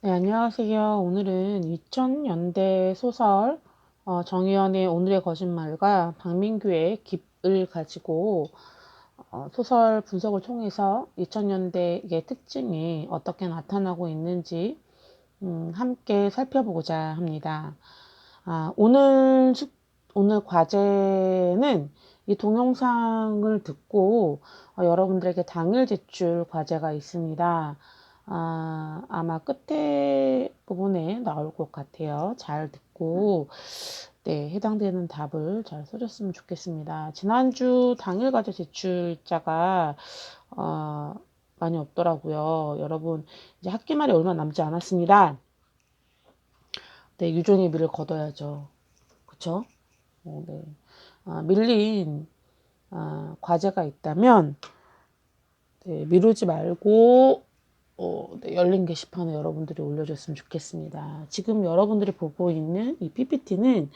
네, 안녕하세요. 오늘은 2000년대 소설 정의연의 오늘의 거짓말과 박민규의 깁을 가지고 소설 분석을 통해서 2000년대의 특징이 어떻게 나타나고 있는지 함께 살펴보고자 합니다. 오늘 과제는 이 동영상을 듣고 여러분들에게 당일 제출 과제가 있습니다. 아마 끝에 부분에 나올 것 같아요. 잘 듣고 네, 해당되는 답을 잘 써줬으면 좋겠습니다. 지난주 당일 과제 제출자가 어, 많이 없더라고요. 여러분 이제 학기말이 얼마 남지 않았습니다. 네, 유종의 미를 거둬야죠. 그쵸? 네. 밀린 과제가 있다면 네, 미루지 말고 네, 열린 게시판에 여러분들이 올려줬으면 좋겠습니다. 지금 여러분들이 보고 있는 이 PPT는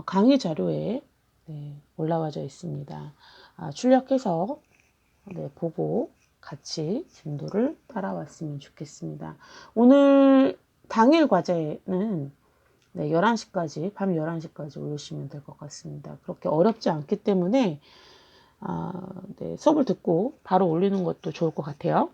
강의 자료에 네, 올라와져 있습니다. 출력해서 네, 보고 같이 진도를 따라왔으면 좋겠습니다. 오늘 당일 과제는 네, 11시까지, 밤 11시까지 올리시면 될 것 같습니다. 그렇게 어렵지 않기 때문에 네, 수업을 듣고 바로 올리는 것도 좋을 것 같아요.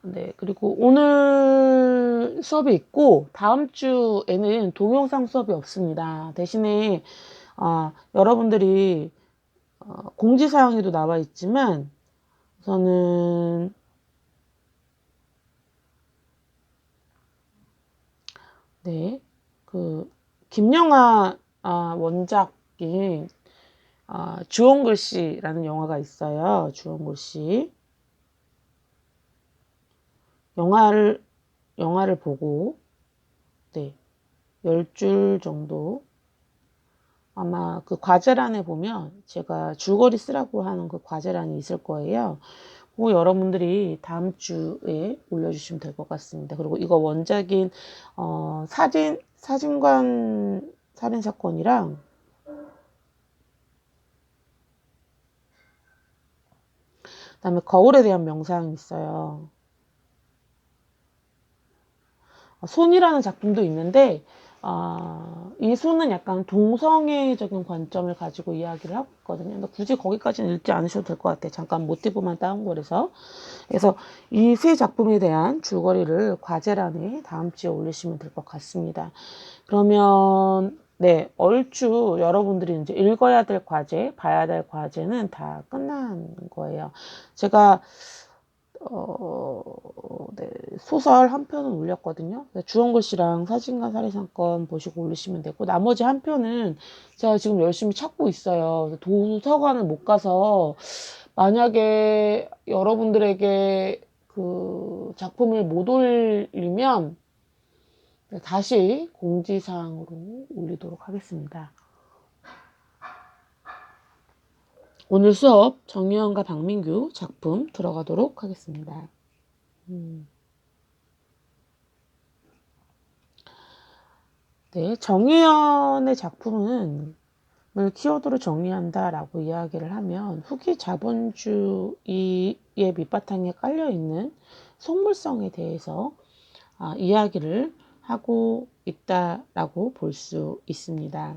네, 그리고 오늘 수업이 있고 다음 주에는 동영상 수업이 없습니다. 대신에 여러분들이 공지사항에도 나와 있지만 저는 네, 그 김영하 원작인 주홍글씨라는 영화가 있어요. 주홍글씨. 영화를 보고, 네, 10줄 정도. 아마 그 과제란에 보면 제가 줄거리 쓰라고 하는 그 과제란이 있을 거예요. 그거 여러분들이 다음 주에 올려주시면 될 것 같습니다. 그리고 이거 원작인, 사진관 살인사건이랑 그다음에 거울에 대한 명상이 있어요. 손이라는 작품도 있는데 이 손은 약간 동성애적인 관점을 가지고 이야기를 하고 있거든요. 근데 굳이 거기까지는 읽지 않으셔도 될 것 같아요. 잠깐 모티브만 다운거려서. 그래서 이 세 작품에 대한 줄거리를 과제란에 다음 주에 올리시면 될 것 같습니다. 그러면 네, 얼추 여러분들이 이제 읽어야 될 과제, 봐야 될 과제는 다 끝난 거예요. 제가 네, 소설 한 편은 올렸거든요. 주원글 씨랑 사진관 살인사건 보시고 올리시면 되고, 나머지 한 편은 제가 지금 열심히 찾고 있어요. 도서관을 못 가서, 만약에 여러분들에게 그 작품을 못 올리면 다시 공지사항으로 올리도록 하겠습니다. 오늘 수업 정유현과 박민규 작품 들어가도록 하겠습니다. 네, 정의연의 작품은 을 키워드로 정리한다라고 이야기를 하면 후기 자본주의의 밑바탕에 깔려있는 속물성에 대해서 이야기를 하고 있다라고 볼 수 있습니다.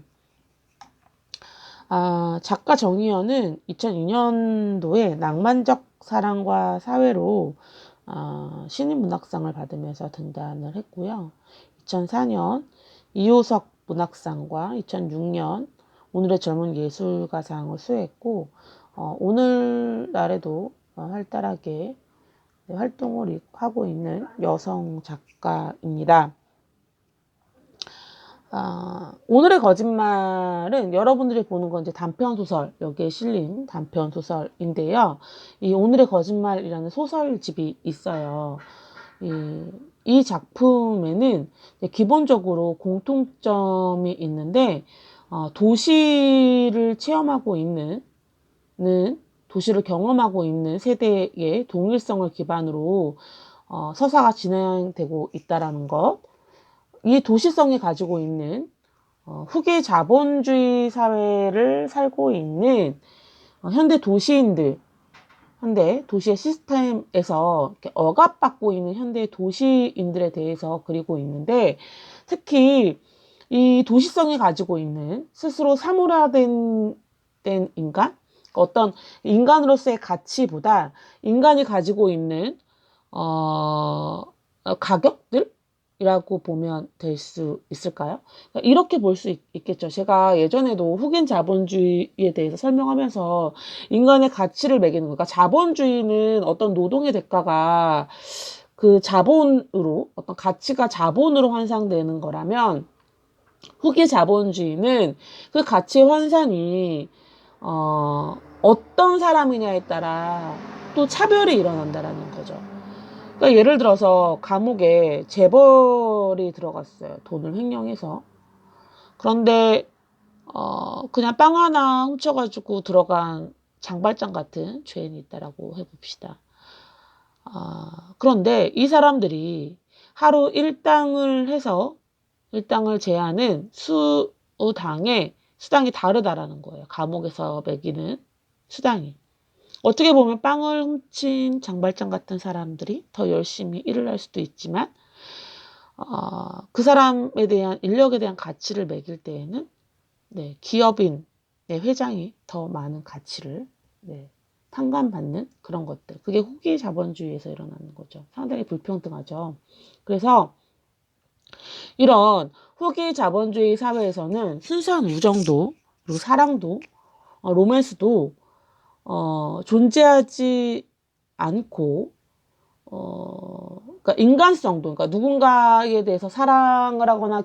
작가 정의연은 2002년도에 낭만적 사랑과 사회로 신인문학상을 받으면서 등단을 했고요. 2004년 이호석 문학상과 2006년 오늘의 젊은 예술가상을 수여했고 오늘날에도 활달하게 활동을 하고 있는 여성 작가입니다. 오늘의 거짓말은 여러분들이 보는 건 이제 단편소설, 여기에 실린 단편소설인데요. 이 오늘의 거짓말이라는 소설집이 있어요. 이 작품에는 기본적으로 공통점이 있는데, 도시를 체험하고 있는, 도시를 경험하고 있는 세대의 동일성을 기반으로 서사가 진행되고 있다라는 것. 이 도시성이 가지고 있는 후계 자본주의 사회를 살고 있는 현대 도시인들 현대 도시의 시스템에서 이렇게 억압받고 있는 현대 도시인들에 대해서 그리고 있는데, 특히 이 도시성이 가지고 있는 스스로 사물화된 인간, 어떤 인간으로서의 가치보다 인간이 가지고 있는 가격들이라고 보면 될 수 있을까요? 그러니까 이렇게 볼 수 있겠죠. 제가 예전에도 흑인 자본주의에 대해서 설명하면서 인간의 가치를 매기는 거, 그러니까 자본주의는 어떤 노동의 대가가 그 자본으로, 어떤 가치가 자본으로 환상되는 거라면, 후기 자본주의는 그 가치 환산이 어떤 사람이냐에 따라 또 차별이 일어난다라는 거죠. 그러니까 예를 들어서 감옥에 재벌이 들어갔어요. 돈을 횡령해서. 그런데 그냥 빵 하나 훔쳐가지고 들어간 장발장 같은 죄인이 있다라고 해봅시다. 그런데 이 사람들이 하루 일당을 해서 일당을 제하는 수당이 다르다라는 거예요. 감옥에서 매기는 수당이. 어떻게 보면 빵을 훔친 장발장 같은 사람들이 더 열심히 일을 할 수도 있지만, 그 사람에 대한 인력에 대한 가치를 매길 때에는 네, 기업인 회장이 더 많은 가치를 탕감받는 그런 것들. 그게 후기 자본주의에서 일어나는 거죠. 상당히 불평등하죠. 그래서 이런 후기 자본주의 사회에서는 순수한 우정도, 그리고 사랑도, 로맨스도 존재하지 않고, 그러니까 인간성도, 그러니까 누군가에 대해서 사랑을 하거나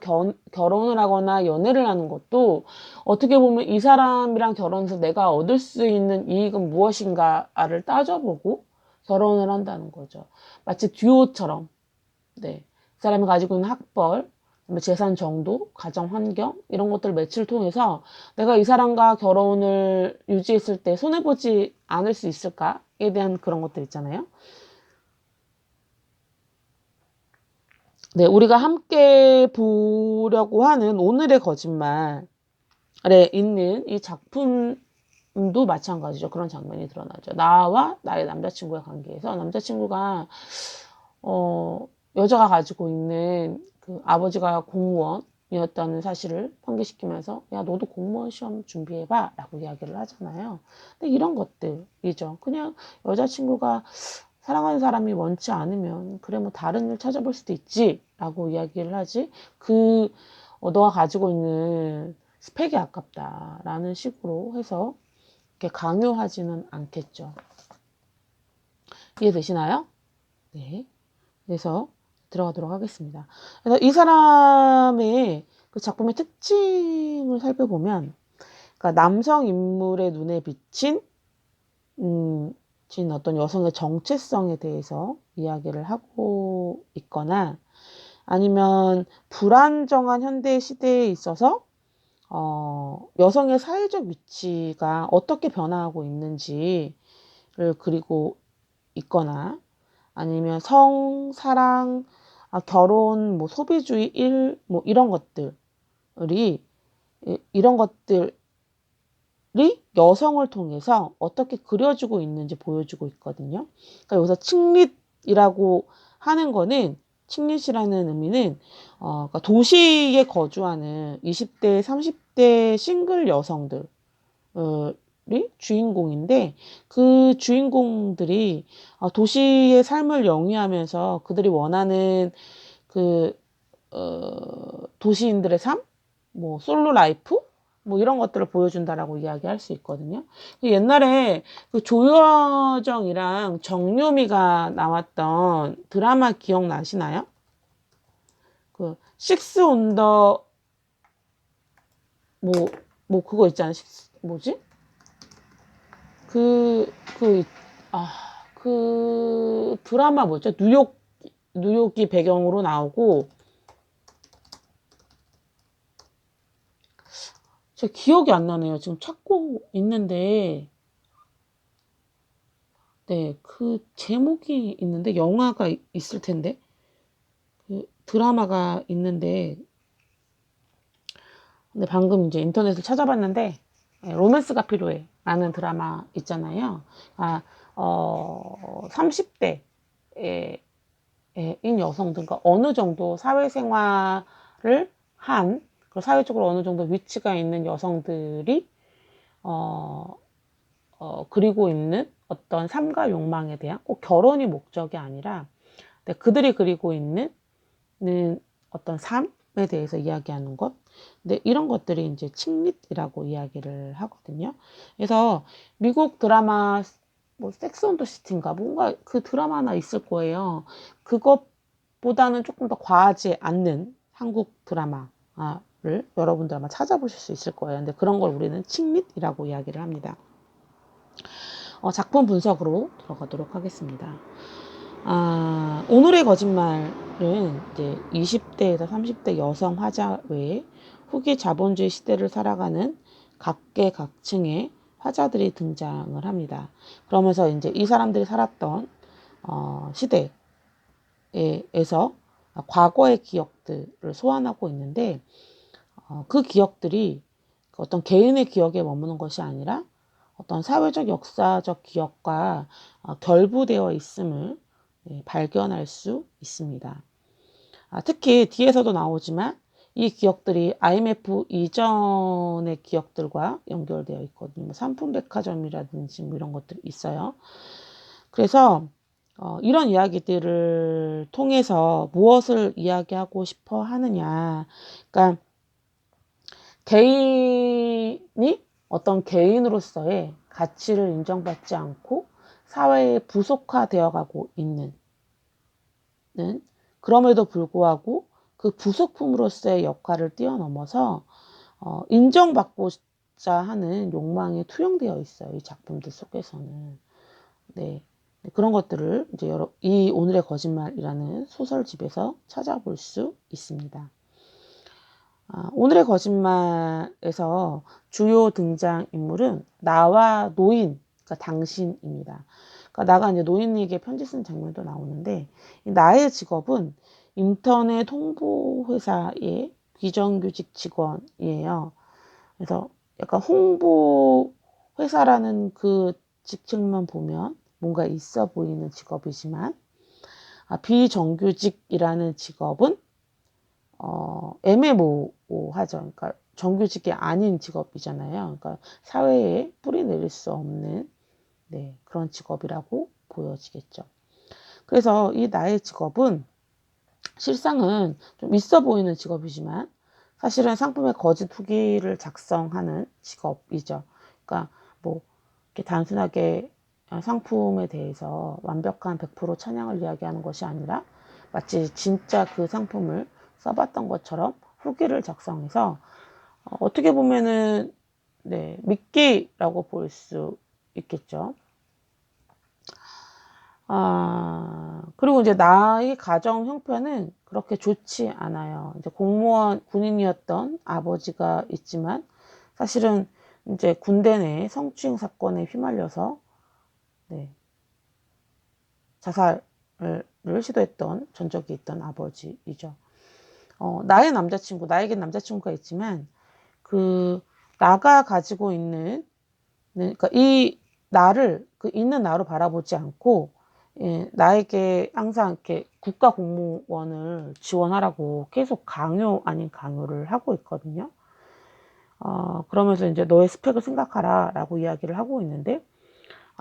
결혼을 하거나 연애를 하는 것도 어떻게 보면 이 사람이랑 결혼해서 내가 얻을 수 있는 이익은 무엇인가를 따져보고 결혼을 한다는 거죠. 마치 듀오처럼, 네. 그 사람이 가지고 있는 학벌, 재산 정도, 가정 환경, 이런 것들 매치를 통해서 내가 이 사람과 결혼을 유지했을 때 손해보지 않을 수 있을까에 대한 그런 것들 있잖아요. 네, 우리가 함께 보려고 하는 오늘의 거짓말에 있는 이 작품도 마찬가지죠. 그런 장면이 드러나죠. 나와 나의 남자친구의 관계에서 남자친구가 여자가 가지고 있는 그 아버지가 공무원이었다는 사실을 환기시키면서 야, 너도 공무원 시험 준비해봐 라고 이야기를 하잖아요. 근데 이런 것들이죠. 그냥 여자친구가 사랑하는 사람이 원치 않으면 그래 뭐 다른 일 찾아볼 수도 있지 라고 이야기를 하지, 너가 가지고 있는 스펙이 아깝다 라는 식으로 해서 이렇게 강요하지는 않겠죠. 이해되시나요? 네. 그래서 들어가도록 하겠습니다. 그래서 이 사람의 그 작품의 특징을 살펴보면, 그러니까 남성 인물의 눈에 비친 어떤 여성의 정체성에 대해서 이야기를 하고 있거나, 아니면 불안정한 현대 시대에 있어서 여성의 사회적 위치가 어떻게 변화하고 있는지를 그리고 있거나, 아니면 성, 사랑, 결혼, 뭐 소비주의, 뭐 이런 것들이 여성을 통해서 어떻게 그려지고 있는지 보여주고 있거든요. 그러니까 여기서 칙릿이라고 하는 거는, 칙릿이라는 의미는 그러니까 도시에 거주하는 20대, 30대 싱글 여성들 주인공인데, 그 주인공들이 도시의 삶을 영위하면서 그들이 원하는 그 도시인들의 삶, 뭐 솔로 라이프, 뭐 이런 것들을 보여준다라고 이야기할 수 있거든요. 옛날에 그 조여정이랑 정유미가 나왔던 드라마 기억나시나요? 그 식스 온더 그거 있잖아요. 뭐지? 그 드라마 뭐죠? 뉴욕이 배경으로 나오고, 제 기억이 안 나네요. 지금 찾고 있는데, 네, 그 제목이 있는데, 영화가 있을 텐데, 그 드라마가 있는데, 근데 방금 이제 인터넷을 찾아봤는데, 로맨스가 필요해 라는 드라마 있잖아요. 30대인 여성들과 어느 정도 사회생활을 한, 그리고 사회적으로 어느 정도 위치가 있는 여성들이 그리고 있는 어떤 삶과 욕망에 대한, 꼭 결혼이 목적이 아니라 그들이 그리고 있는 어떤 삶에 대해서 이야기하는 것. 근데 이런 것들이 이제 칙릿이라고 이야기를 하거든요. 그래서 미국 드라마, 뭐 섹스 온 더 시티인가 뭔가 그 드라마 하나 있을 거예요. 그것보다는 조금 더 과하지 않는 한국 드라마를 여러분들 아마 찾아보실 수 있을 거예요. 근데 그런 걸 우리는 칙릿이라고 이야기를 합니다. 작품 분석으로 들어가도록 하겠습니다. 오늘의 거짓말은 이제 20대에서 30대 여성 화자 외에 후기 자본주의 시대를 살아가는 각계각층의 화자들이 등장을 합니다. 그러면서 이제 이 사람들이 살았던 시대에서 과거의 기억들을 소환하고 있는데 그 기억들이 어떤 개인의 기억에 머무는 것이 아니라 어떤 사회적 역사적 기억과 결부되어 있음을 발견할 수 있습니다. 특히 뒤에서도 나오지만 이 기억들이 IMF 이전의 기억들과 연결되어 있거든요. 삼풍백화점이라든지 뭐 이런 것들이 있어요. 그래서 이런 이야기들을 통해서 무엇을 이야기하고 싶어 하느냐. 그러니까 개인이 어떤 개인으로서의 가치를 인정받지 않고 사회에 부속화되어 가고 있는 그럼에도 불구하고 그 부속품으로서의 역할을 뛰어넘어서 인정받고자 하는 욕망이 투영되어 있어요. 이 작품들 속에서는. 네. 그런 것들을 이제 이 오늘의 거짓말이라는 소설집에서 찾아볼 수 있습니다. 오늘의 거짓말에서 주요 등장인물은 나와 노인, 그러니까 당신입니다. 그러니까 나가 이제 노인에게 편지 쓴 장면도 나오는데, 나의 직업은 인터넷 홍보회사의 비정규직 직원이에요. 그래서 약간 홍보회사라는 그 직책만 보면 뭔가 있어 보이는 직업이지만, 비정규직이라는 직업은 애매모호하죠. 그러니까 정규직이 아닌 직업이잖아요. 그러니까 사회에 뿌리 내릴 수 없는 그런 직업이라고 보여지겠죠. 그래서 이 나의 직업은 실상은 좀 있어 보이는 직업이지만 사실은 상품의 거짓 후기를 작성하는 직업이죠. 그러니까 뭐 이렇게 단순하게 상품에 대해서 완벽한 100% 찬양을 이야기하는 것이 아니라 마치 진짜 그 상품을 써봤던 것처럼 후기를 작성해서 어떻게 보면은 미끼라고 볼 수 있겠죠. 그리고 이제 나의 가정 형편은 그렇게 좋지 않아요. 이제 공무원, 군인이었던 아버지가 있지만 사실은 이제 군대 내 성추행 사건에 휘말려서 자살을 시도했던 전적이 있던 아버지이죠. 나에겐 남자친구가 있지만 나가 가지고 있는 그러니까 이 나를 있는 나로 바라보지 않고 나에게 항상 이렇게 국가 공무원을 지원하라고 계속 강요 아닌 강요를 하고 있거든요. 그러면서 이제 너의 스펙을 생각하라 라고 이야기를 하고 있는데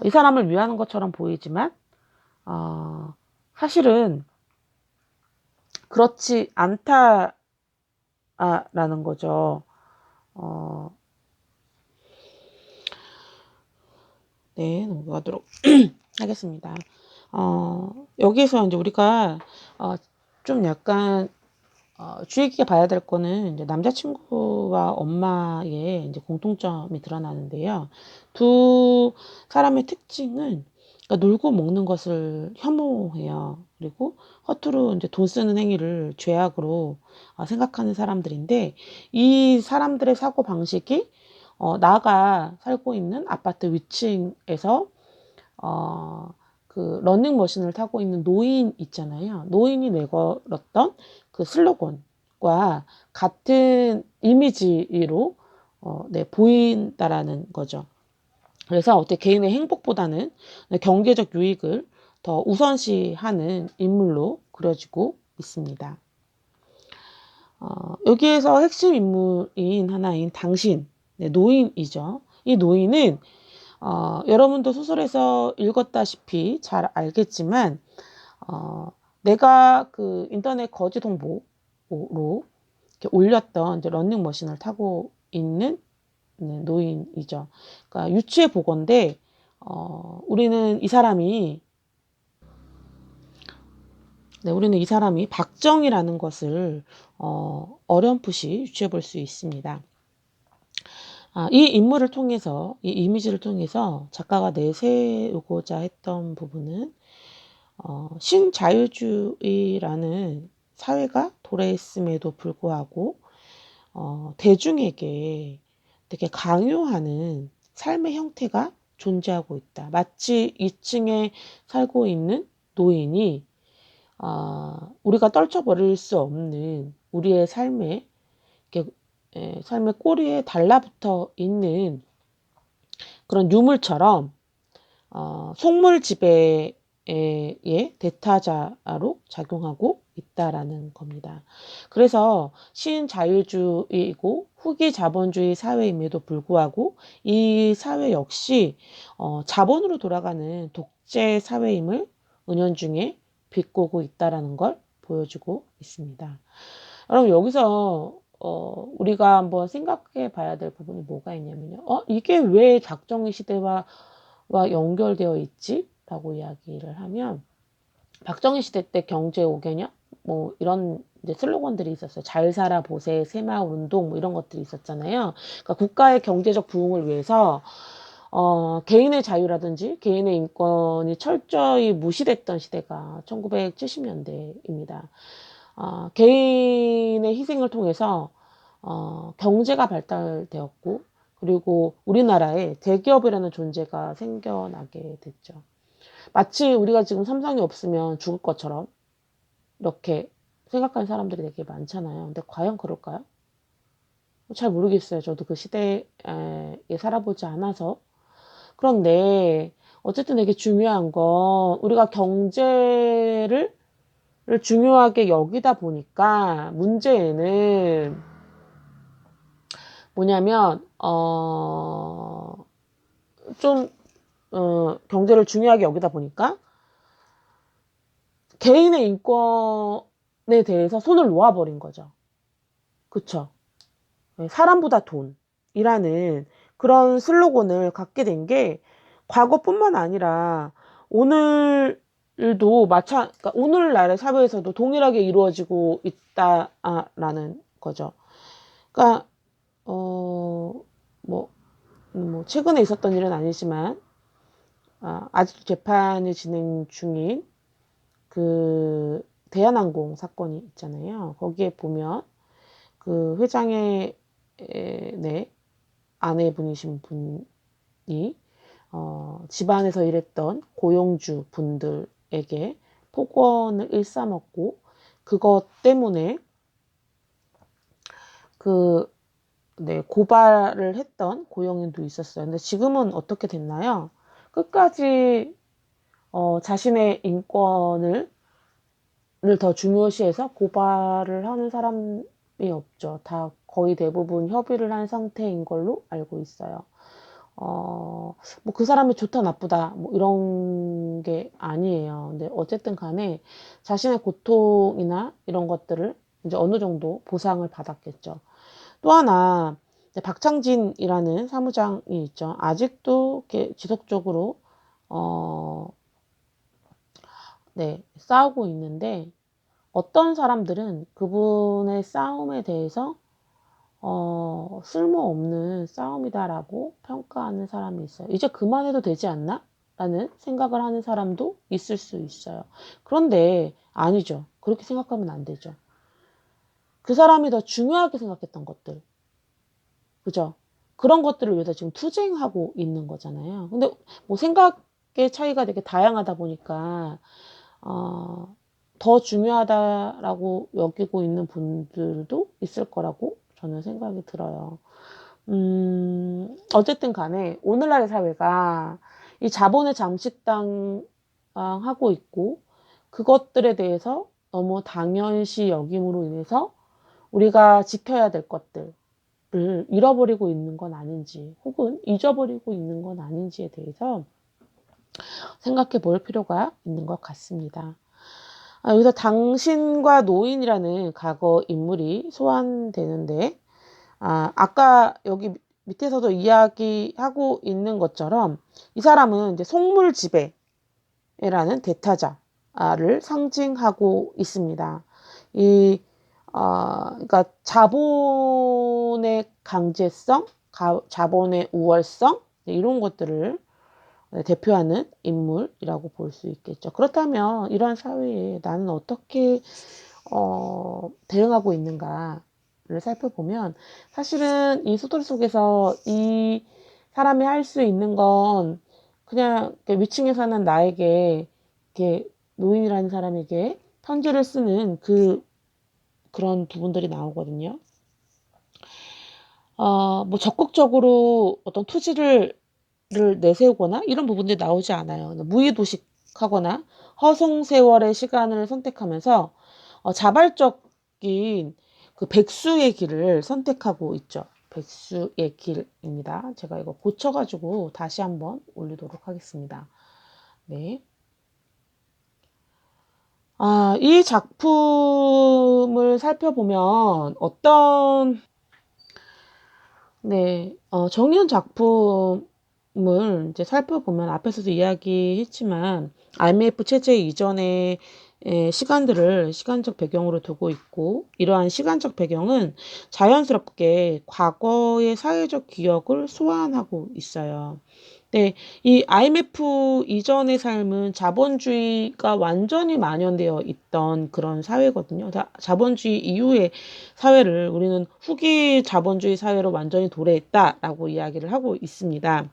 이 사람을 위하는 것처럼 보이지만 사실은 그렇지 않다라는 거죠. 넘어가도록 하겠습니다. 여기서 이제 우리가 좀 약간 주의 깊게 봐야 될 거는 이제 남자친구와 엄마의 이제 공통점이 드러나는데요. 두 사람의 특징은 그러니까 놀고 먹는 것을 혐오해요. 그리고 허투루 이제 돈 쓰는 행위를 죄악으로 생각하는 사람들인데 이 사람들의 사고 방식이 나가 살고 있는 아파트 위층에서 그 러닝머신을 타고 있는 노인 있잖아요. 노인이 내걸었던 그 슬로건과 같은 이미지로 보인다라는 거죠. 그래서 어떻게 개인의 행복보다는 경제적 유익을 더 우선시하는 인물로 그려지고 있습니다. 여기에서 핵심 인물인 하나인 당신, 네, 노인이죠. 이 노인은 여러분도 소설에서 읽었다시피 잘 알겠지만 내가 그 인터넷 거짓 홍보로 이렇게 올렸던 이제 러닝머신을 타고 있는 네, 노인이죠. 그러니까 유추해 보건대 우리는 이 사람이 우리는 이 사람이 박정희라는 것을 어렴풋이 유추해 볼 수 있습니다. 이 인물을 통해서, 이 이미지를 통해서 작가가 내세우고자 했던 부분은 신자유주의라는 사회가 도래했음에도 불구하고 대중에게 되게 강요하는 삶의 형태가 존재하고 있다. 마치 2층에 살고 있는 노인이 우리가 떨쳐버릴 수 없는 우리의 삶의 삶의 꼬리에 달라붙어 있는 그런 유물처럼 속물 지배의 대타자로 작용하고 있다라는 겁니다. 그래서 신자유주의이고 후기 자본주의 사회임에도 불구하고 이 사회 역시 자본으로 돌아가는 독재 사회임을 은연중에 비꼬고 있다라는 걸 보여주고 있습니다. 여러분 여기서 우리가 한번 생각해 봐야 될 부분이 뭐가 있냐면요. 이게 왜 박정희 시대와 연결되어 있지? 라고 이야기를 하면 박정희 시대 때 경제 5개년 뭐 이런 이제 슬로건들이 있었어요. 잘 살아 보세, 새마을 운동 뭐 이런 것들이 있었잖아요. 그러니까 국가의 경제적 부흥을 위해서 개인의 자유라든지 개인의 인권이 철저히 무시됐던 시대가 1970년대입니다. 개인의 희생을 통해서 경제가 발달되었고 그리고 우리나라에 대기업이라는 존재가 생겨나게 됐죠. 마치 우리가 지금 삼성이 없으면 죽을 것처럼 이렇게 생각하는 사람들이 되게 많잖아요. 근데 과연 그럴까요? 잘 모르겠어요. 저도 그 시대에 살아보지 않아서. 그런데 어쨌든 되게 중요한 건 우리가 경제를 중요하게 여기다 보니까 문제는 뭐냐면 좀 경제를 중요하게 여기다 보니까 개인의 인권에 대해서 손을 놓아버린 거죠. 그쵸? 사람보다 돈이라는 그런 슬로건을 갖게 된 게 과거뿐만 아니라 오늘도 그러니까 오늘날의 사회에서도 동일하게 이루어지고 있다라는 거죠. 그러니까 뭐 최근에 있었던 일은 아니지만 아직도 재판이 진행 중인 그 대한항공 사건이 있잖아요. 거기에 보면 그 회장의 아내분이신 분이 집안에서 일했던 고용주 분들에게 폭언을 일삼았고 그것 때문에 고발을 했던 고용인도 있었어요. 근데 지금은 어떻게 됐나요? 끝까지 자신의 인권을 더 중요시해서 고발을 하는 사람이 없죠. 다 거의 대부분 협의를 한 상태인 걸로 알고 있어요. 뭐 그 사람이 좋다 나쁘다 뭐 이런 게 아니에요. 근데 어쨌든 간에 자신의 고통이나 이런 것들을 이제 어느 정도 보상을 받았겠죠. 또 하나 박창진이라는 사무장이 있죠. 아직도 이렇게 지속적으로 싸우고 있는데 어떤 사람들은 그분의 싸움에 대해서 쓸모없는 싸움이다라고 평가하는 사람이 있어요. 이제 그만해도 되지 않나? 라는 생각을 하는 사람도 있을 수 있어요. 그런데 아니죠. 그렇게 생각하면 안 되죠. 그 사람이 더 중요하게 생각했던 것들. 그죠? 그런 것들을 위해서 지금 투쟁하고 있는 거잖아요. 근데 뭐 생각의 차이가 되게 다양하다 보니까 더 중요하다라고 여기고 있는 분들도 있을 거라고 저는 생각이 들어요. 어쨌든 간에 오늘날의 사회가 이 자본의 잠식당하고 있고 그것들에 대해서 너무 당연시 여김으로 인해서 우리가 지켜야 될 것들을 잃어버리고 있는 건 아닌지 혹은 잊어버리고 있는 건 아닌지에 대해서 생각해 볼 필요가 있는 것 같습니다. 여기서 당신과 노인이라는 과거 인물이 소환되는데 아까 여기 밑에서도 이야기하고 있는 것처럼 이 사람은 이제 속물지배라는 대타자를 상징하고 있습니다. 그러니까 자본의 강제성, 자본의 우월성 이런 것들을 대표하는 인물이라고 볼 수 있겠죠. 그렇다면 이런 사회에 나는 어떻게 대응하고 있는가를 살펴보면 사실은 이 소설 속에서 이 사람이 할 수 있는 건 그냥 위층에 사는 나에게 이렇게 노인이라는 사람에게 편지를 쓰는 그런 부분들이 나오거든요. 뭐 적극적으로 어떤 투지를 내세우거나 이런 부분들이 나오지 않아요. 무의도식하거나 허송세월의 시간을 선택하면서 자발적인 그 백수의 길을 선택하고 있죠. 백수의 길입니다. 제가 이거 고쳐가지고 다시 한번 올리도록 하겠습니다. 네. 이 작품을 살펴보면 네, 정의연 작품을 이제 살펴보면 앞에서도 이야기했지만 IMF 체제 이전의 시간들을 시간적 배경으로 두고 있고 이러한 시간적 배경은 자연스럽게 과거의 사회적 기억을 소환하고 있어요. 네, 이 IMF 이전의 삶은 자본주의가 완전히 만연되어 있던 그런 사회거든요. 자본주의 이후의 사회를 우리는 후기 자본주의 사회로 완전히 도래했다라고 이야기를 하고 있습니다.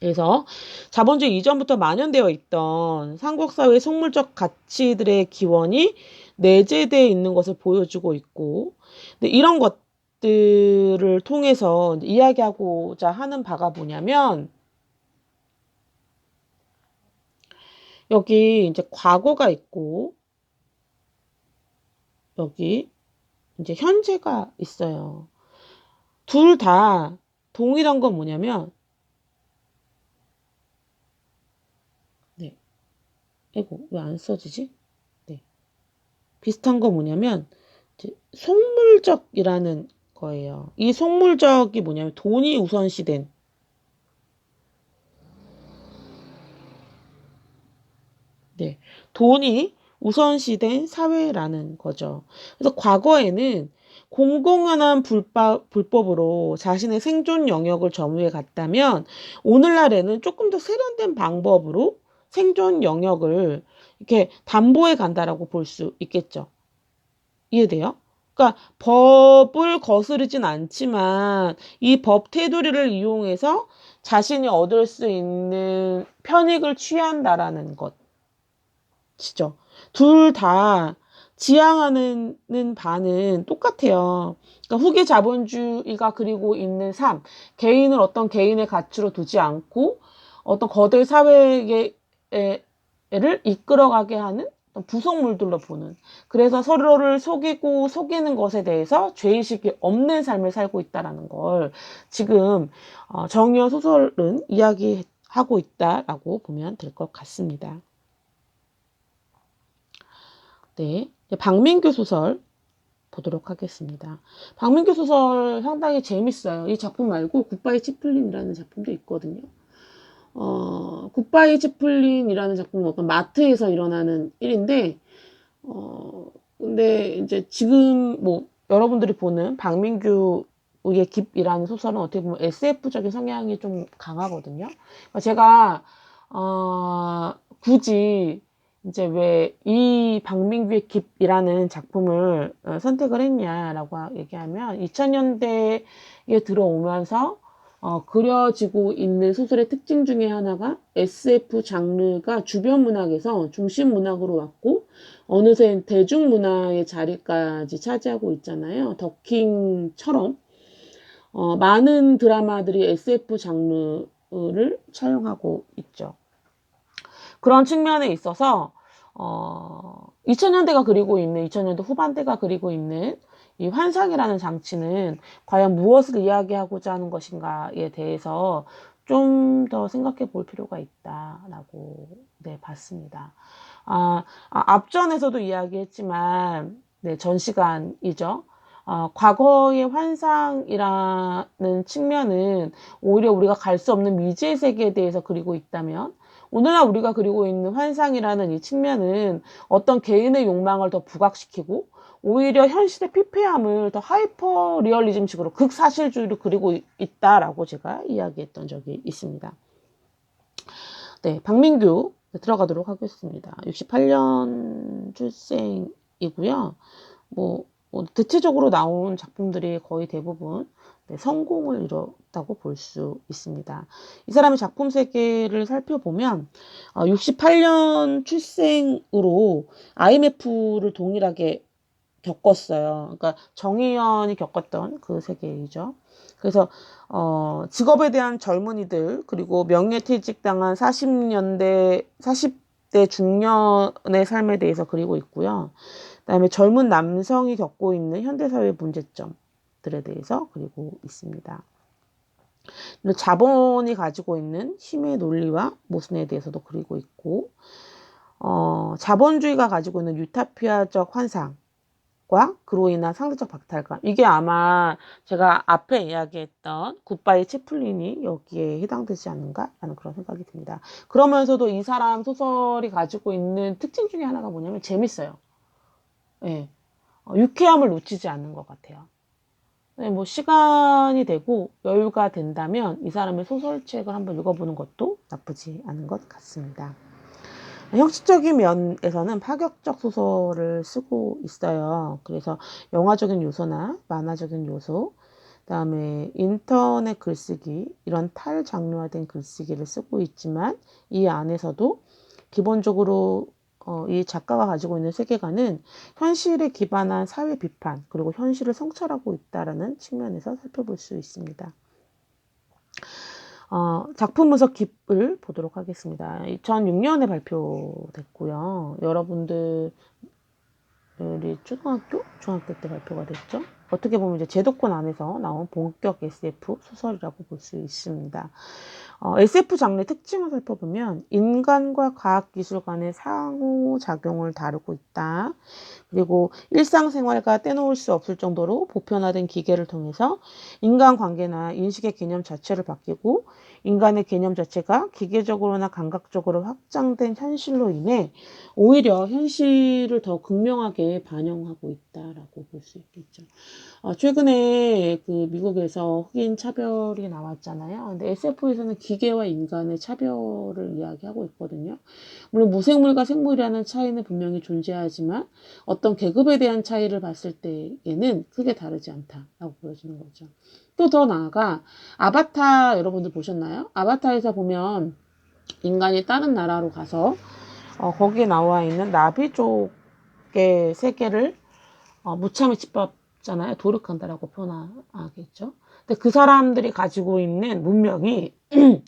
그래서 자본주의 이전부터 만연되어 있던 삼국사회 속물적 가치들의 기원이 내재되어 있는 것을 보여주고 있고, 근데 이런 것들을 통해서 이야기하고자 하는 바가 뭐냐면, 여기 이제 과거가 있고, 여기 이제 현재가 있어요. 둘 다 동일한 건 뭐냐면, 네. 이거 왜 안 써지지? 네. 비슷한 거 뭐냐면, 이제 속물적이라는 거예요. 이 속물적이 뭐냐면 돈이 우선시된, 네. 돈이 우선시된 사회라는 거죠. 그래서 과거에는 공공연한 불법으로 자신의 생존 영역을 점유해 갔다면 오늘날에는 조금 더 세련된 방법으로 생존 영역을 이렇게 담보해 간다라고 볼 수 있겠죠. 이해돼요? 그러니까 법을 거스르진 않지만 이 법 테두리를 이용해서 자신이 얻을 수 있는 편익을 취한다라는 것이죠. 둘 다 지향하는 바는 똑같아요. 그러니까 후기 자본주의가 그리고 있는 삶, 개인을 어떤 개인의 가치로 두지 않고 어떤 거대 사회를 이끌어가게 하는 부속물들로 보는. 그래서 서로를 속이고 속이는 것에 대해서 죄의식이 없는 삶을 살고 있다는 걸 지금 정의연 소설은 이야기하고 있다라고 보면 될 것 같습니다. 네, 박민규 소설 보도록 하겠습니다. 박민규 소설 상당히 재밌어요. 이 작품 말고 굿바이 치플린이라는 작품도 있거든요. 굿바이 치플린이라는 작품은 어떤 마트에서 일어나는 일인데, 근데 이제 지금 뭐 여러분들이 보는 박민규의 깁이라는 소설은 어떻게 보면 SF적인 성향이 좀 강하거든요. 그러니까 제가, 굳이 이제 왜 이 박민규의 깁이라는 작품을 선택을 했냐라고 얘기하면 2000년대에 들어오면서 그려지고 있는 소설의 특징 중에 하나가 SF 장르가 주변 문학에서 중심 문학으로 왔고 어느새 대중문화의 자리까지 차지하고 있잖아요. 더킹처럼. 많은 드라마들이 SF 장르를 차용하고 있죠. 그런 측면에 있어서 2000년대가 그리고 있는 2000년대 후반대가 그리고 있는 이 환상이라는 장치는 과연 무엇을 이야기하고자 하는 것인가에 대해서 좀 더 생각해 볼 필요가 있다라고 네, 봤습니다. 앞전에서도 이야기했지만 네, 전 시간이죠. 과거의 환상이라는 측면은 오히려 우리가 갈 수 없는 미지의 세계에 대해서 그리고 있다면 오늘날 우리가 그리고 있는 환상이라는 이 측면은 어떤 개인의 욕망을 더 부각시키고 오히려 현실의 피폐함을 더 하이퍼 리얼리즘식으로 극사실주의로 그리고 있다라고 제가 이야기했던 적이 있습니다. 네, 박민규 들어가도록 하겠습니다. 68년 출생이고요. 대체적으로 나온 작품들이 거의 대부분 네, 성공을 이뤘다고 볼 수 있습니다. 이 사람의 작품 세계를 살펴보면 68년 출생으로 IMF를 동일하게 겪었어요. 그러니까 정의연이 겪었던 그 세계이죠. 그래서 직업에 대한 젊은이들 그리고 명예퇴직당한 40대 중년의 삶에 대해서 그리고 있고요. 그다음에 젊은 남성이 겪고 있는 현대사회 문제점들에 대해서 그리고 있습니다. 자본이 가지고 있는 힘의 논리와 모순에 대해서도 그리고 있고 자본주의가 가지고 있는 유타피아적 환상 과 그로 인한 상대적 박탈감. 이게 아마 제가 앞에 이야기했던 굿바이 채플린이 여기에 해당되지 않는가라는 그런 생각이 듭니다. 그러면서도 이 사람 소설이 가지고 있는 특징 중에 하나가 뭐냐면 재밌어요. 예. 유쾌함을 놓치지 않는 것 같아요. 네, 시간이 되고 여유가 된다면 이 사람의 소설책을 한번 읽어보는 것도 나쁘지 않은 것 같습니다. 형식적인 면에서는 파격적 소설을 쓰고 있어요. 그래서 영화적인 요소나 만화적인 요소, 그다음에 인터넷 글쓰기, 이런 탈장르화된 글쓰기를 쓰고 있지만 이 안에서도 기본적으로 이 작가가 가지고 있는 세계관은 현실에 기반한 사회 비판, 그리고 현실을 성찰하고 있다는 측면에서 살펴볼 수 있습니다. 작품 분석집을 보도록 하겠습니다. 2006년에 발표됐고요. 여러분들이 중학교 때 발표가 됐죠. 어떻게 보면 이제 제도권 안에서 나온 본격 SF 소설이라고 볼 수 있습니다. SF 장르의 특징을 살펴보면 인간과 과학기술 간의 상호작용을 다루고 있다. 그리고 일상생활과 떼놓을 수 없을 정도로 보편화된 기계를 통해서 인간관계나 인식의 개념 자체를 바뀌고 인간의 개념 자체가 기계적으로나 감각적으로 확장된 현실로 인해 오히려 현실을 더 극명하게 반영하고 있다라고 볼 수 있겠죠. 최근에 그 미국에서 흑인 차별이 나왔잖아요. 근데 SF에서는 기계와 인간의 차별을 이야기하고 있거든요. 물론 무생물과 생물이라는 차이는 분명히 존재하지만 어떤 계급에 대한 차이를 봤을 때에는 크게 다르지 않다라고 보여지는 거죠. 또 더 나아가 아바타 여러분들 보셨나요? 아바타에서 보면 인간이 다른 나라로 가서 거기에 나와 있는 나비족의 세계를 무참히 짓밟잖아요. 도륙한다라고 표현하겠죠. 근데 그 사람들이 가지고 있는 문명이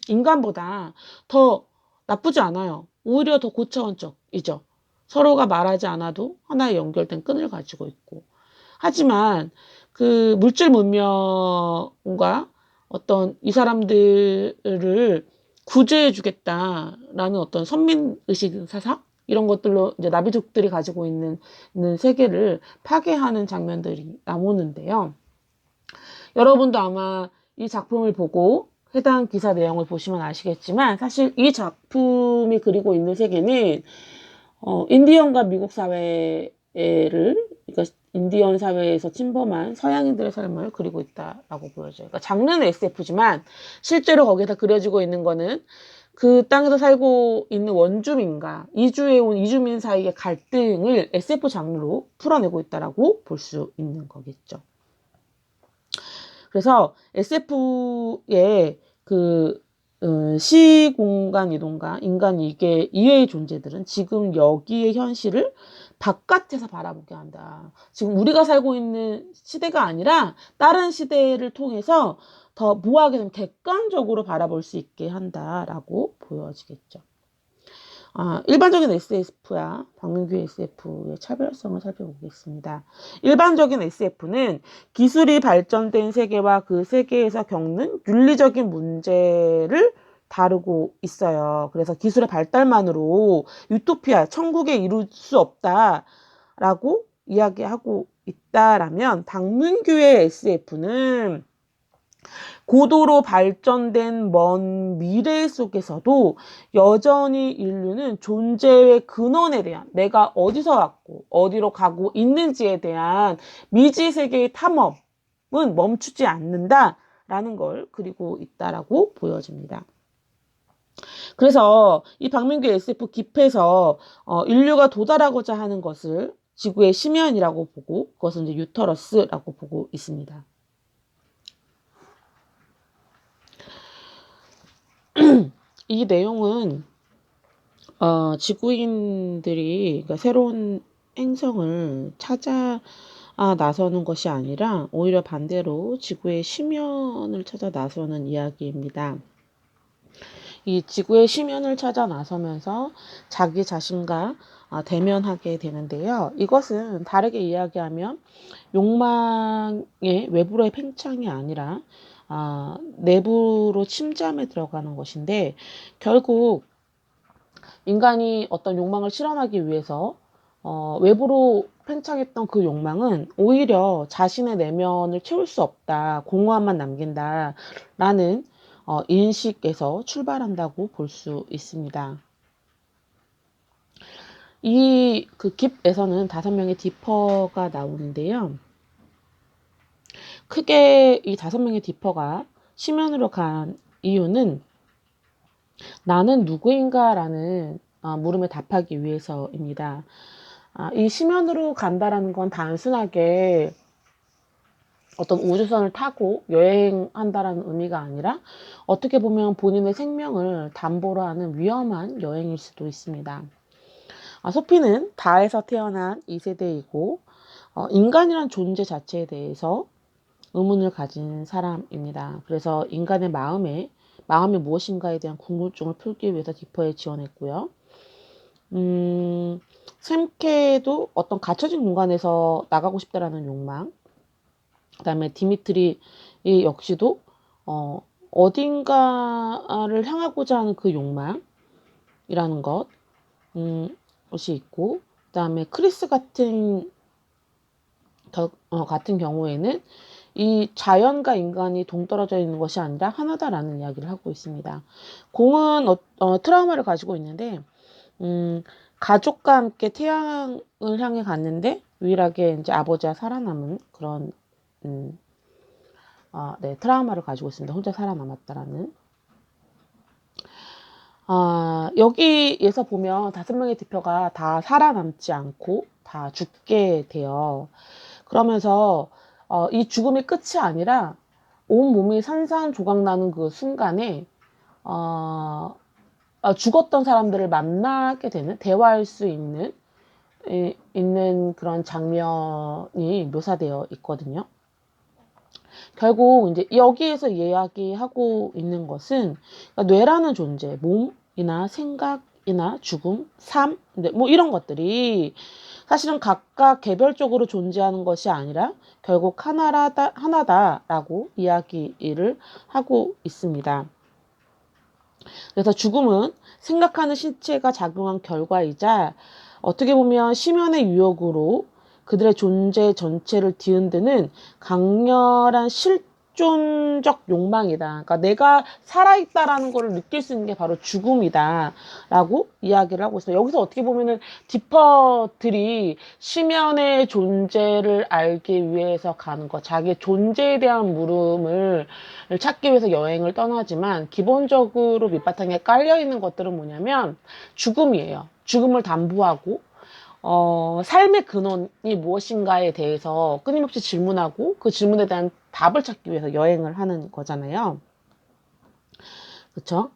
인간보다 더 나쁘지 않아요. 오히려 더 고차원적이죠. 서로가 말하지 않아도 하나의 연결된 끈을 가지고 있고. 하지만 그 물질 문명과 어떤 이 사람들을 구제해 주겠다라는 어떤 선민의식 사상? 이런 것들로 이제 나비족들이 가지고 있는 세계를 파괴하는 장면들이 나오는데요. 여러분도 아마 이 작품을 보고 해당 기사 내용을 보시면 아시겠지만 사실 이 작품이 그리고 있는 세계는 인디언과 미국 사회를 그러니까 인디언 사회에서 침범한 서양인들의 삶을 그리고 있다라고 보여져요. 그러니까 장르는 SF지만 실제로 거기서 그려지고 있는 거는 그 땅에서 살고 있는 원주민과 이주해 온 이주민 사이의 갈등을 SF 장르로 풀어내고 있다라고 볼 수 있는 거겠죠. 그래서 SF의 그 시공간 이동과 인간 이외의 존재들은 지금 여기의 현실을 바깥에서 바라보게 한다. 지금 우리가 살고 있는 시대가 아니라 다른 시대를 통해서 더 뭐하게 좀 객관적으로 바라볼 수 있게 한다라고 보여지겠죠. 일반적인 SF야 박민규 SF의 차별성을 살펴보겠습니다. 일반적인 SF는 기술이 발전된 세계와 그 세계에서 겪는 윤리적인 문제를 다루고 있어요. 그래서 기술의 발달만으로 유토피아, 천국에 이룰 수 없다라고 이야기하고 있다라면 박민규의 SF는 고도로 발전된 먼 미래 속에서도 여전히 인류는 존재의 근원에 대한, 내가 어디서 왔고 어디로 가고 있는지에 대한 미지 세계의 탐험은 멈추지 않는다라는 걸 그리고 있다라고 보여집니다. 그래서 이 박민규 SF 깊에서 인류가 도달하고자 하는 것을 지구의 심연이라고 보고, 그것은 이제 유터러스라고 보고 있습니다. 이 내용은 지구인들이 그러니까 새로운 행성을 찾아 나서는 것이 아니라 오히려 반대로 지구의 심연을 찾아 나서는 이야기입니다. 이 지구의 심연을 찾아 나서면서 자기 자신과 대면하게 되는데요. 이것은 다르게 이야기하면 욕망의 외부로의 팽창이 아니라 내부로 침잠에 들어가는 것인데, 결국 인간이 어떤 욕망을 실현하기 위해서 외부로 팽창했던 그 욕망은 오히려 자신의 내면을 채울 수 없다, 공허함만 남긴다 라는 인식에서 출발한다고 볼 수 있습니다. 이 그 깁에서는 5명의 디퍼가 나오는데요. 크게 이 5명의 디퍼가 심연으로 간 이유는 나는 누구인가 라는 물음에 답하기 위해서입니다. 이 심연으로 간다라는 건 단순하게 어떤 우주선을 타고 여행한다라는 의미가 아니라 어떻게 보면 본인의 생명을 담보로 하는 위험한 여행일 수도 있습니다. 소피는 다에서 태어난 2세대이고 인간이란 존재 자체에 대해서 의문을 가진 사람입니다. 그래서 인간의 마음이 무엇인가에 대한 궁금증을 풀기 위해서 디퍼에 지원했고요. 샘케도 어떤 갇혀진 공간에서 나가고 싶다라는 욕망, 그 다음에 디미트리 역시도 어딘가를 향하고자 하는 그 욕망이라는 것이 있고, 그 다음에 크리스 같은 경우에는 이 자연과 인간이 동떨어져 있는 것이 아니라 하나다라는 이야기를 하고 있습니다. 공은 트라우마를 가지고 있는데 가족과 함께 태양을 향해 갔는데 유일하게 이제 아버지와 살아남은 그런 트라우마를 가지고 있습니다. 혼자 살아남았다라는. 여기에서 보면 5명의 대표가 다 살아남지 않고 다 죽게 돼요. 그러면서 이 죽음이 끝이 아니라 온 몸이 산산조각나는 그 순간에 죽었던 사람들을 만나게 되는, 대화할 수 있는 그런 장면이 묘사되어 있거든요. 결국 이제 여기에서 이야기하고 있는 것은 뇌라는 존재, 몸이나 생각이나 죽음, 삶, 뭐 이런 것들이 사실은 각각 개별적으로 존재하는 것이 아니라 결국 하나다라고 이야기를 하고 있습니다. 그래서 죽음은 생각하는 신체가 작용한 결과이자 어떻게 보면 심연의 유혹으로 그들의 존재 전체를 뒤흔드는 강렬한 실존적 욕망이다. 그러니까 내가 살아있다라는 걸 느낄 수 있는 게 바로 죽음이다 라고 이야기를 하고 있어요. 여기서 어떻게 보면은 디퍼들이 심연의 존재를 알기 위해서 가는 것, 자기의 존재에 대한 물음을 찾기 위해서 여행을 떠나지만 기본적으로 밑바탕에 깔려있는 것들은 뭐냐면 죽음이에요. 죽음을 담보하고 삶의 근원이 무엇인가에 대해서 끊임없이 질문하고 그 질문에 대한 답을 찾기 위해서 여행을 하는 거잖아요. 그렇죠?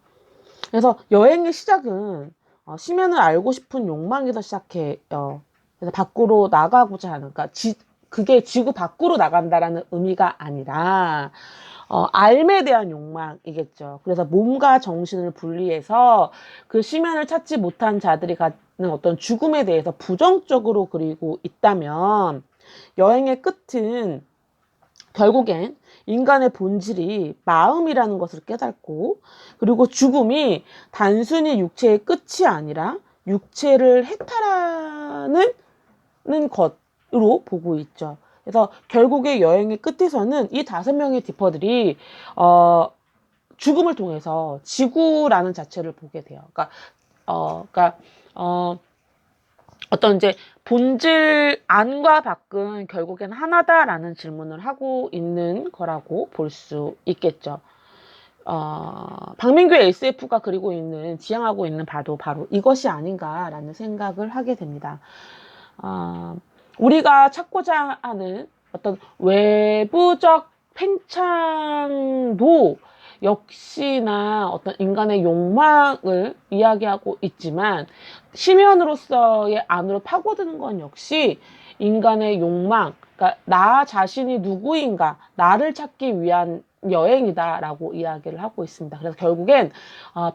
그래서 여행의 시작은 심연을 알고 싶은 욕망에서 시작해요. 그래서 밖으로 나가고자 하는, 그러니까 그게 지구 밖으로 나간다라는 의미가 아니라 삶에 대한 욕망이겠죠. 그래서 몸과 정신을 분리해서 그 심연을 찾지 못한 자들이 갖는 어떤 죽음에 대해서 부정적으로 그리고 있다면 여행의 끝은 결국엔 인간의 본질이 마음이라는 것을 깨닫고, 그리고 죽음이 단순히 육체의 끝이 아니라 육체를 해탈하는 것으로 보고 있죠. 그래서 결국에 여행의 끝에서는 이 5명의 디퍼들이 죽음을 통해서 지구라는 자체를 보게 돼요. 그러니까 어떤 이제 본질 안과 밖은 결국엔 하나다라는 질문을 하고 있는 거라고 볼 수 있겠죠. 박민규의 SF가 그리고 있는, 지향하고 있는 바도 바로 이것이 아닌가라는 생각을 하게 됩니다. 우리가 찾고자 하는 어떤 외부적 팽창도 역시나 어떤 인간의 욕망을 이야기하고 있지만, 심연으로서의 안으로 파고드는 건 역시 인간의 욕망, 그러니까 나 자신이 누구인가, 나를 찾기 위한 여행이다라고 이야기를 하고 있습니다. 그래서 결국엔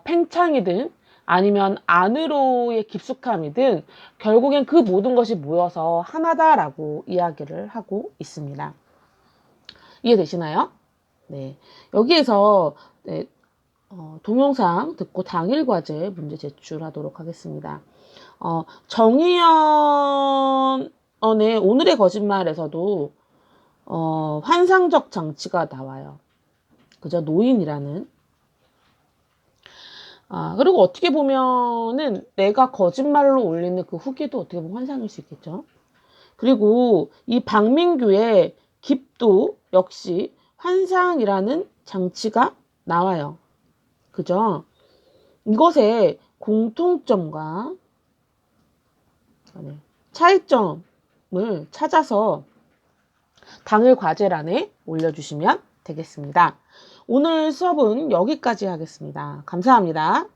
팽창이든 아니면 안으로의 깊숙함이든 결국엔 그 모든 것이 모여서 하나다라고 이야기를 하고 있습니다. 이해되시나요? 네. 여기에서 네, 동영상 듣고 당일 과제 문제 제출하도록 하겠습니다. 정의연의 오늘의 거짓말에서도 환상적 장치가 나와요. 그죠? 노인이라는. 그리고 어떻게 보면은 내가 거짓말로 올리는 그 후기도 어떻게 보면 환상일 수 있겠죠. 그리고 이 박민규의 깁도 역시 환상이라는 장치가 나와요. 그죠? 이것의 공통점과 차이점을 찾아서 당일 과제란에 올려주시면 되겠습니다. 오늘 수업은 여기까지 하겠습니다. 감사합니다.